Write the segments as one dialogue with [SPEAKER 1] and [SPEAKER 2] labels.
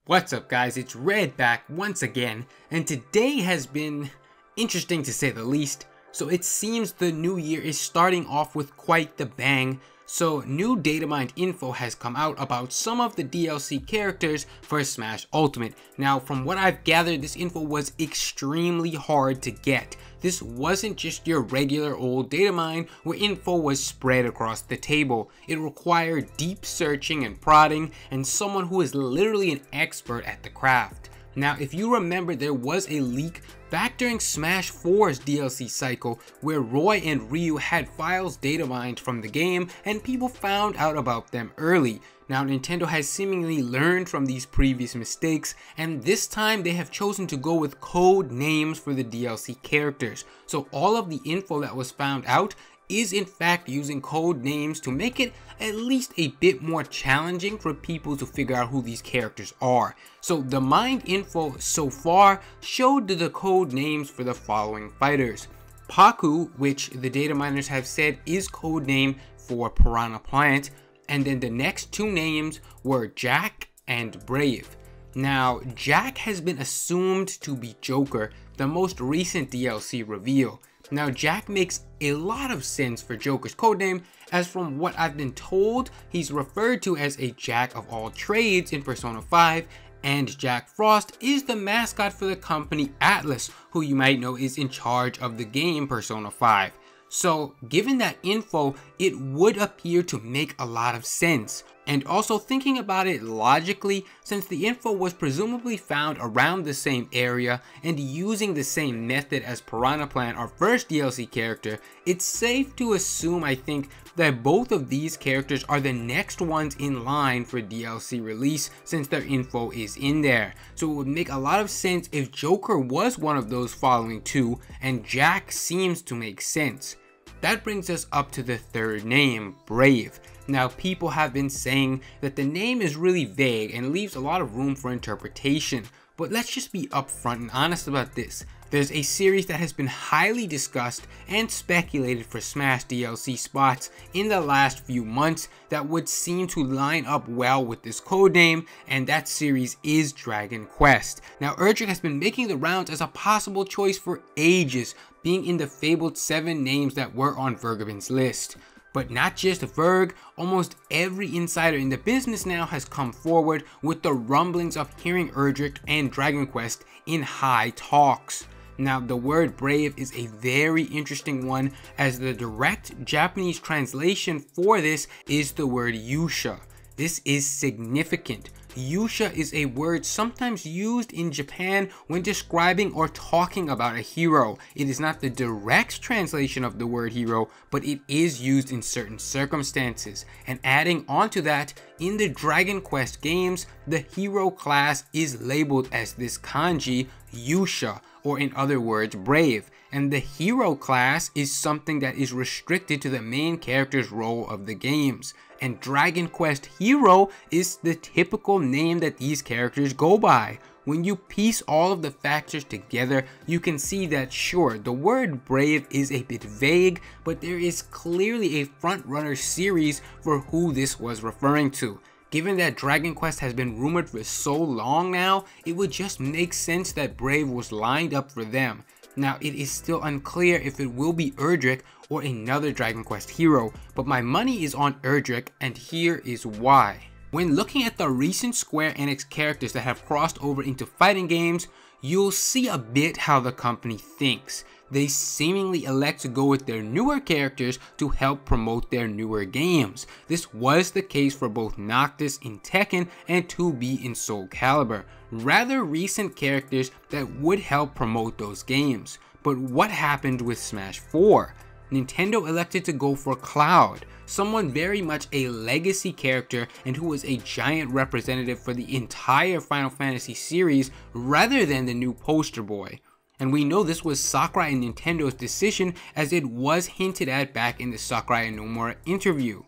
[SPEAKER 1] What's up guys, it's Red back once again, and today has been interesting to say the least. So it seems the new year is starting off with quite the bang. So new Datamined info has come out about some of the DLC characters for Smash Ultimate. Now from what I've gathered, this info was extremely hard to get. This wasn't just your regular old datamine where info was spread across the table. It required deep searching and prodding and someone who is literally an expert at the craft. Now if you remember, there was a leak back during Smash 4's DLC cycle where Roy and Ryu had files datamined from the game and people found out about them early. Now Nintendo has seemingly learned from these previous mistakes, and this time they have chosen to go with code names for the DLC characters. So all of the info that was found out is in fact using code names to make it at least a bit more challenging for people to figure out who these characters are. So the mined info so far showed the code names for the following fighters. Paku, which the data miners have said is code name for Piranha Plant, and then the next two names were Jack and Brave. Now Jack has been assumed to be Joker, the most recent DLC reveal. Now Jack makes a lot of sense for Joker's codename, as from what I've been told, he's referred to as a jack of all trades in Persona 5, and Jack Frost is the mascot for the company Atlas, who you might know is in charge of the game Persona 5. So given that info, it would appear to make a lot of sense. And also thinking about it logically, since the info was presumably found around the same area and using the same method as Piranha Plant, our first DLC character, it's safe to assume, I think, that both of these characters are the next ones in line for DLC release since their info is in there. So it would make a lot of sense if Joker was one of those following two, and Jack seems to make sense. That brings us up to the third name, Brave. Now people have been saying that the name is really vague and leaves a lot of room for interpretation, but let's just be upfront and honest about this. There's a series that has been highly discussed and speculated for Smash DLC spots in the last few months that would seem to line up well with this codename, and that series is Dragon Quest. Now Erdrick has been making the rounds as a possible choice for ages, being in the fabled 7 names that were on Vergabin's list. But not just Verg, almost every insider in the business now has come forward with the rumblings of hearing Erdrick and Dragon Quest in high talks. Now the word Brave is a very interesting one, as the direct Japanese translation for this is the word Yusha. This is significant. Yusha is a word sometimes used in Japan when describing or talking about a hero. It is not the direct translation of the word hero, but it is used in certain circumstances. And adding on to that, in the Dragon Quest games, the hero class is labeled as this kanji, Yusha, or in other words, Brave. And the hero class is something that is restricted to the main character's role of the games. And Dragon Quest Hero is the typical name that these characters go by. When you piece all of the factors together, you can see that sure, the word Brave is a bit vague, but there is clearly a frontrunner series for who this was referring to. Given that Dragon Quest has been rumored for so long now, it would just make sense that Brave was lined up for them. Now it is still unclear if it will be Erdrick or another Dragon Quest hero, but my money is on Erdrick, and here is why. When looking at the recent Square Enix characters that have crossed over into fighting games, you'll see a bit how the company thinks. They seemingly elect to go with their newer characters to help promote their newer games. This was the case for both Noctis in Tekken and 2B in Soul Calibur. Rather recent characters that would help promote those games. But what happened with Smash 4? Nintendo elected to go for Cloud, someone very much a legacy character and who was a giant representative for the entire Final Fantasy series rather than the new poster boy. And we know this was Sakurai and Nintendo's decision, as it was hinted at back in the Sakurai and Nomura interview.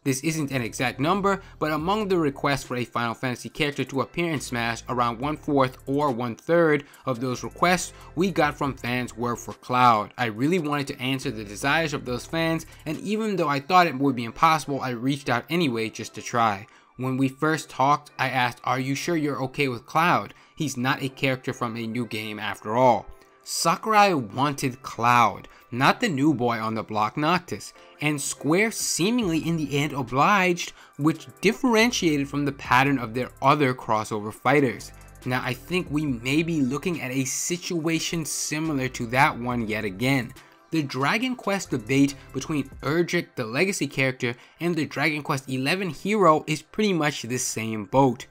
[SPEAKER 1] This isn't an exact number, but among the requests for a Final Fantasy character to appear in Smash, around 1/4 or 1/3 of those requests we got from fans were for Cloud. I really wanted to answer the desires of those fans, and even though I thought it would be impossible, I reached out anyway just to try. When we first talked, I asked, are you sure you're okay with Cloud? He's not a character from a new game after all. Sakurai wanted Cloud, not the new boy on the block Noctis, and Square seemingly in the end obliged, which differentiated from the pattern of their other crossover fighters. Now I think we may be looking at a situation similar to that one yet again. The Dragon Quest debate between Erdrick, the legacy character, and the Dragon Quest XI hero is pretty much the same boat.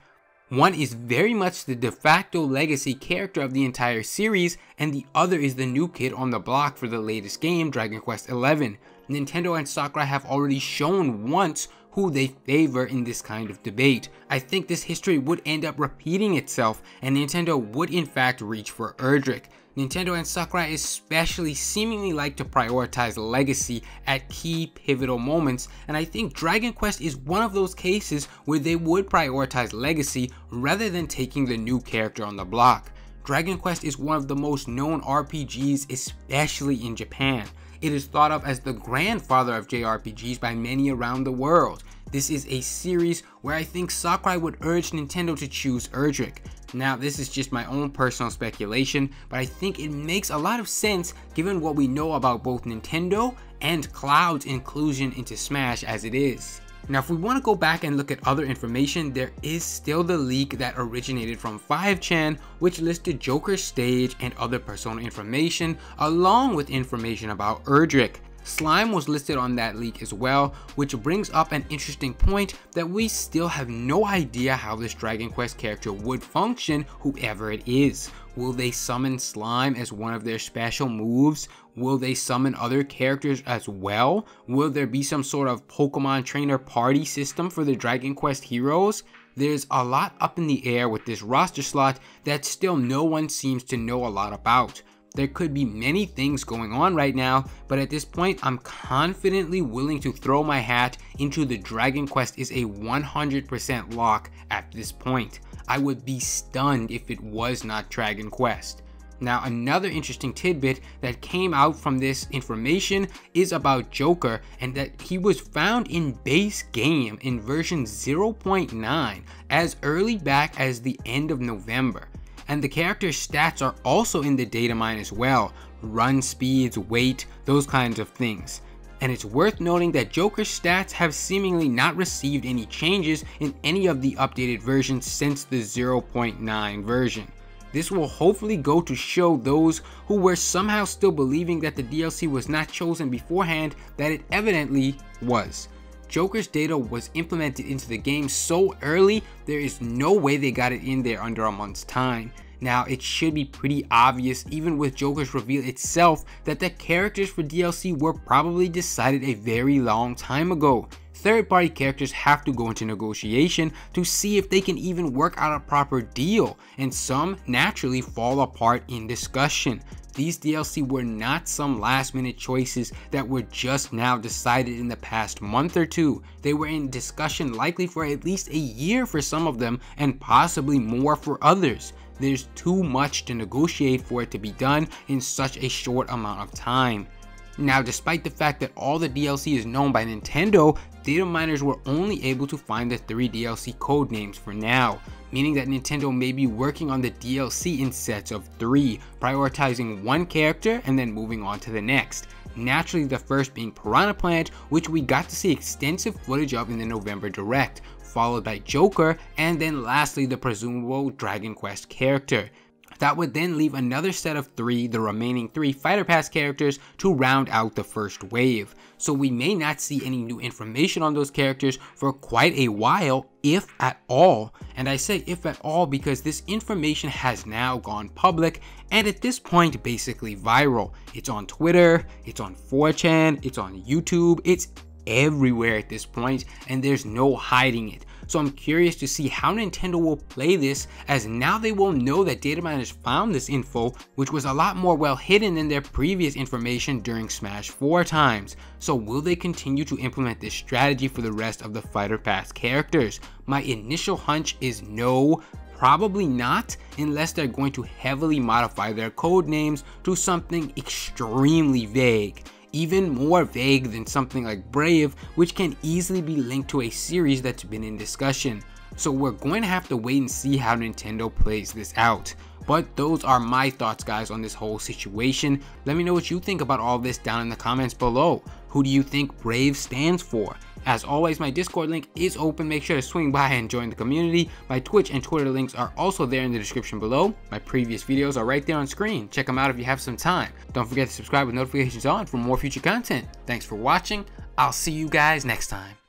[SPEAKER 1] One is very much the de facto legacy character of the entire series, and the other is the new kid on the block for the latest game, Dragon Quest XI. Nintendo and Sakurai have already shown once who they favor in this kind of debate. I think this history would end up repeating itself, and Nintendo would in fact reach for Erdrick. Nintendo and Sakurai especially seemingly like to prioritize legacy at key pivotal moments, and I think Dragon Quest is one of those cases where they would prioritize legacy rather than taking the new character on the block. Dragon Quest is one of the most known RPGs, especially in Japan. It is thought of as the grandfather of JRPGs by many around the world. This is a series where I think Sakurai would urge Nintendo to choose Erdrick. Now this is just my own personal speculation, but I think it makes a lot of sense given what we know about both Nintendo and Cloud's inclusion into Smash as it is. Now if we want to go back and look at other information, there is still the leak that originated from 5chan, which listed Joker's stage and other persona information along with information about Erdrick. Slime was listed on that leak as well, which brings up an interesting point that we still have no idea how this Dragon Quest character would function, whoever it is. Will they summon Slime as one of their special moves? Will they summon other characters as well? Will there be some sort of Pokemon trainer party system for the Dragon Quest heroes? There's a lot up in the air with this roster slot that still no one seems to know a lot about. There could be many things going on right now, but at this point I'm confidently willing to throw my hat into the Dragon Quest is a 100% lock at this point. I would be stunned if it was not Dragon Quest. Now another interesting tidbit that came out from this information is about Joker, and that he was found in base game in version 0.9 as early back as the end of November. And the character's stats are also in the datamine as well, run speeds, weight, those kinds of things. And it's worth noting that Joker's stats have seemingly not received any changes in any of the updated versions since the 0.9 version. This will hopefully go to show those who were somehow still believing that the DLC was not chosen beforehand that it evidently was. Joker's data was implemented into the game so early, there is no way they got it in there under a month's time. Now it should be pretty obvious even with Joker's reveal itself that the characters for DLC were probably decided a very long time ago. Third-party characters have to go into negotiation to see if they can even work out a proper deal, and some naturally fall apart in discussion. These DLC were not some last-minute choices that were just now decided in the past month or two. They were in discussion likely for at least a year for some of them and possibly more for others. There's too much to negotiate for it to be done in such a short amount of time. Now, despite the fact that all the DLC is known by Nintendo, data miners were only able to find the 3 DLC codenames for now, meaning that Nintendo may be working on the DLC in sets of 3, prioritizing one character and then moving on to the next. Naturally, the first being Piranha Plant, which we got to see extensive footage of in the November Direct, followed by Joker, and then lastly the presumable Dragon Quest character. That would then leave another set of 3, the remaining 3 Fighter Pass characters to round out the first wave. So we may not see any new information on those characters for quite a while, if at all. And I say if at all because this information has now gone public and at this point basically viral. It's on Twitter, it's on 4chan, it's on YouTube, it's everywhere at this point and there's no hiding it. So I'm curious to see how Nintendo will play this, as now they will know that Dataminers found this info, which was a lot more well hidden than their previous information during Smash 4 times. So will they continue to implement this strategy for the rest of the Fighter Pass characters? My initial hunch is no, probably not, unless they're going to heavily modify their code names to something extremely vague. even more vague than something like Brave, which can easily be linked to a series that's been in discussion. So we're going to have to wait and see how Nintendo plays this out. But those are my thoughts, guys, on this whole situation. Let me know what you think about all this down in the comments below. Who do you think Brave stands for? As always, my Discord link is open. Make sure to swing by and join the community. My Twitch and Twitter links are also there in the description below. My previous videos are right there on screen. Check them out if you have some time. Don't forget to subscribe with notifications on for more future content. Thanks for watching. I'll see you guys next time.